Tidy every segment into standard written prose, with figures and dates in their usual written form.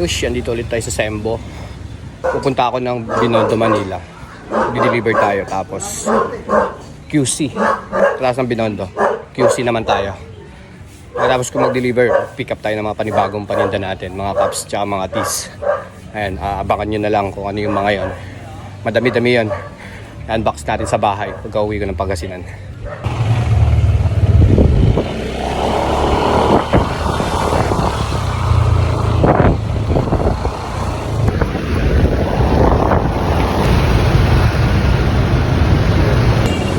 Yush, andito ulit tayo sa Sembo. Pupunta ako ng Binondo, Manila. Di-deliver tayo. Tapos QC. Tapos ng Binondo. QC naman tayo. Tapos kung mag-deliver, pick up tayo ng mga panibagong paninda natin. Mga cups tsaka mga teas. Ayan, abangan nyo na lang kung ano yung mga yon. Madami-dami yon. I-unbox natin sa bahay pagka uwi ko ng Pangasinan.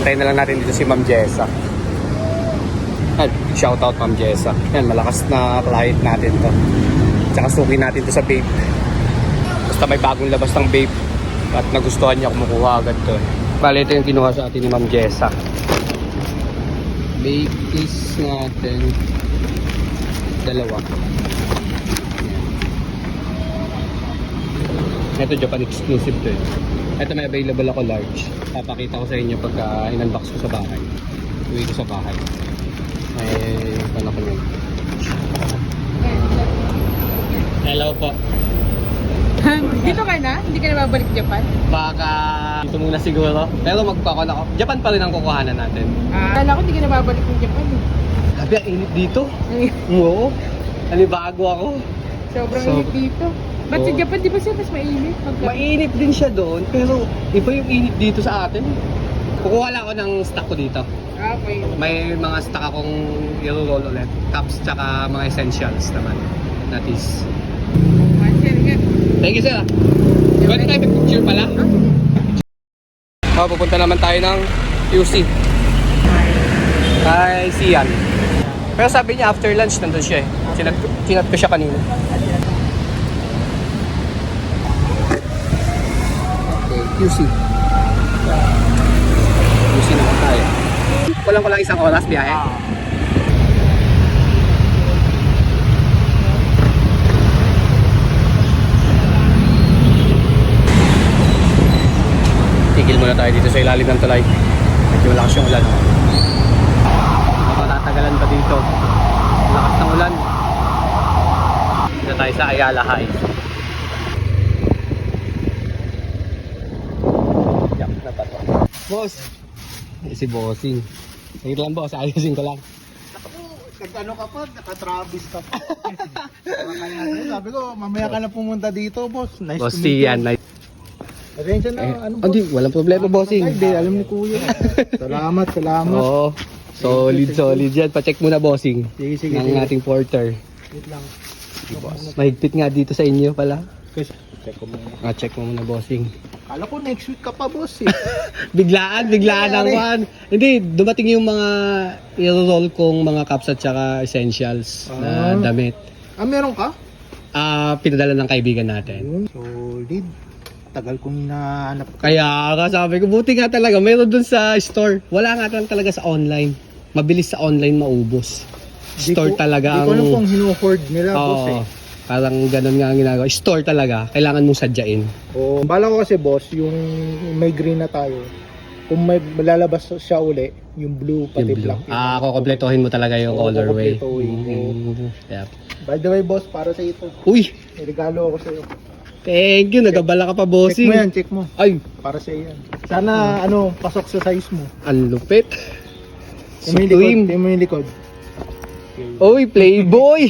Hintayin na lang natin dito si Ma'am Jessa. Shoutout Ma'am Jessa. Yan, malakas na client natin to. Tsaka suki natin to sa vape. Basta may bagong labas ng vape at nagustuhan niya, kumukuha agad to. Bale, ito yung kinuha sa atin ni Ma'am Jessa. Vape is natin dalawa. Ito Japan exclusive to eh. Ito may available ako large. Papakita ko sa inyo pagka in-unbox ko sa bahay. Uwi ko sa bahay. Paano ko yun? Hello po. Dito ka na? Hindi ka na babalik Japan? Baka dito muna siguro. Pero magpakon ako. Japan pa rin ang kukuhanan natin. Akala ko hindi ka na babalik ng Japan eh. Sabi, ang init dito. Oo. Nalibago ako. Sobrang init dito. Ba't sa Japan di ba siya mas mainit? Mainit din siya doon. Pero iba yung init dito sa atin. Kukuha lang ako ng stock ko dito. Okay. May mga stock akong i-roll ulit. Cups tsaka mga essentials naman. That is. Thank you sir. Pwede tayo picture pala? Pupunta naman tayo ng QC. Kay Sian. Pero sabi niya after lunch nandun siya eh. Chinat ko siya kanina. Okay, QC. QC naman tayo. Kulang ko lang isang oras biyahe. Tigil muna tayo dito sa ilalim ng tulay. Medyo malakas yung ulan. Matatagalan pa dito. Lakas ng ulan. Dito tayo sa Ayala High. Yak na pa to. Boss! Si Bossing. Sagit lang boss, ayusin ko lang. Nag-ano ka pa, naka-Travis ka pa. Sabi ko, mamaya ka na pumunta dito, boss. Nice Boss to meet you. Sian. Attention na, ano boss? Hindi, walang problema bossing. Ay, di, alam ni Kuya. Salamat. Oo. Solid yan. Pa-check muna bossing. Sige. Ng ating porter. Wait lang. Mahigpit nga dito sa inyo pala. Check ko muna. Check mo muna bossing. Kala ko next week ka pa, boss eh. Biglaan ang one. Hindi, dumating yung mga i-roll kong mga cups at saka essentials na damit. Meron ka? Pinadala ng kaibigan natin. Solid. Tagal kong hinahanap. Kaya sabi ko, buti nga talaga, mayroon dun sa store. Wala nga talaga sa online. Mabilis sa online maubos. Store talaga ang... Hindi ko alam kung hino-hoard nila, boss eh. Parang ganun nga ang ginagawa. Store talaga. Kailangan mong sadyain. Bala ko kasi boss, yung may green na tayo. Kung may lalabas siya uli, yung blue pati Yung blue. black. Kukompletuhin mo talaga yung colorway. Yep. By the way boss, para sa ito. Uy! May regalo ako sa iyo. Thank you. Nagabala ka pa, bossing. Check mo yan, check mo. Ay! Para sa iyo yan. Sana pasok sa size mo. Ang lupit. Tingnan mo yung likod. Uy, playboy!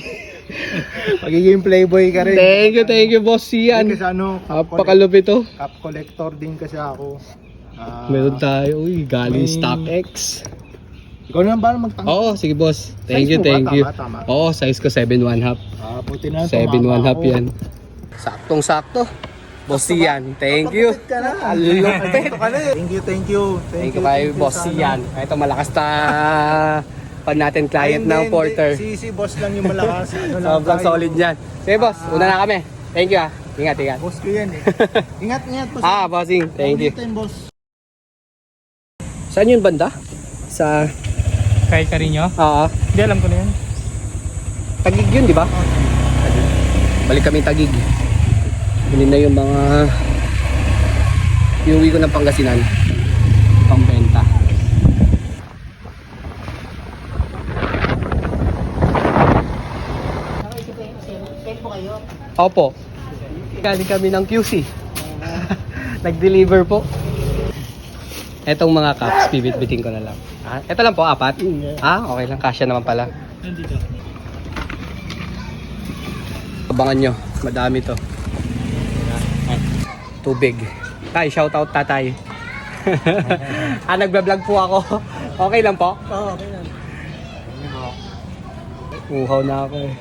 Magiging playboy ka rin. Thank you, boss Sian. Kasi Napakalupit to. cup collector din kasi ako. Meron tayo. Uy, galing may- StockX. Ikaw naman ba magtanggal? Oo, sige boss. Thank Size you. mo ba? Tama. Oo, size ko 7/1/2. Puti na. 7/1/2 yan. Saktong-sakto. Boss Sian, thank you. Ka na. Lupit. Thank you. Thank you kay Boss Sian. Ito malakas na pan natin client ng Porter. Si boss lang yung malakas. Sobrang solid yan. Sige boss, una na kami. Thank you ah. Ingat. Boss ko yan eh. Ingat, boss. Bossing. Thank you. Ulitin, boss. Saan yun banda? Sa... Kay Carino? Hindi alam ko na yan. Tagig yun, di ba? Balik kami Tagig. Yun na yung mga... Iuwi ko ng Pangasinan. Pambenta. Send po kayo kayo? Opo. Galing kami ng QC. Nag-deliver po. Etong mga cups, bibit-bitin ko na lang. Ah, ito lang po, 4? Ah, okay lang. Kasya naman pala. Nandito. Abangan nyo. Madami to. Tubig. Tay, shoutout tatay. Nagbablog po ako. Okay lang po? Oo, okay lang. Uhaw na ako eh.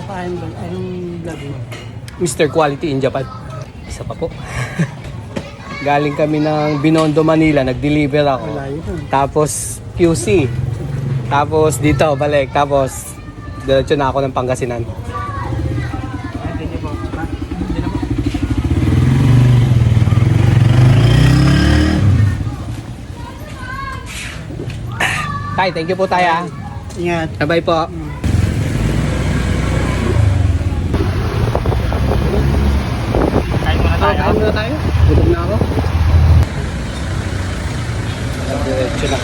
Kapain ba? Anong vlog mo? Mr. Quality in Japan. Isa pa po. Galing kami ng Binondo, Manila. Nag-deliver ako. Malayo to. Tapos QC. Tapos dito, balik. Tapos diretso na ako ng Pangasinan. Hindi niyo po. Hindi na po. Tay, thank you po tayo ah. Ingat. Bye po. Kain muna tayo. Kain muna tayo. Gutom na ako. Diretso na.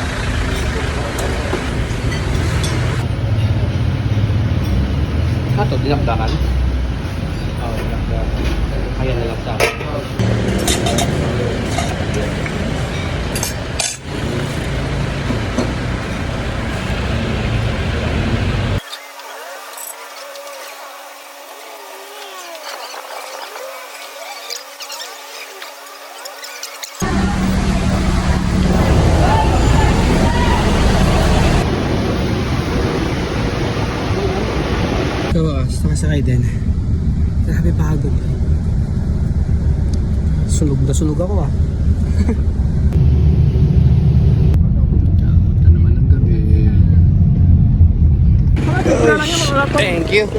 Ito, dinakdakan. Oo, dinakdakan. Kaya na lang sa akin. Nakasakay din. Grabe pagod. Sunog na sunog ako ah. Ito naman ang gabi. Thank you.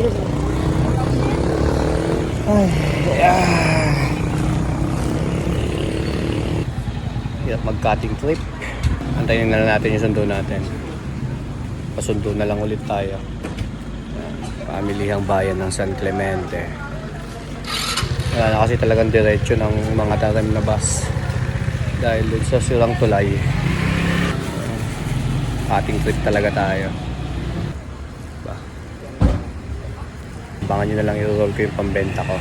Ay, hirap mag-cutting trip. Antayin na lang natin yung sundo natin. Pasundo na lang ulit tayo. Pamilihang bayan ng San Clemente. Wala na kasi talagang diretso ng mga tarim na bus dahil dun sa sirang tulay. Ating trip talaga tayo. Abangan nyo na lang i-roll ko yung pambenta ko.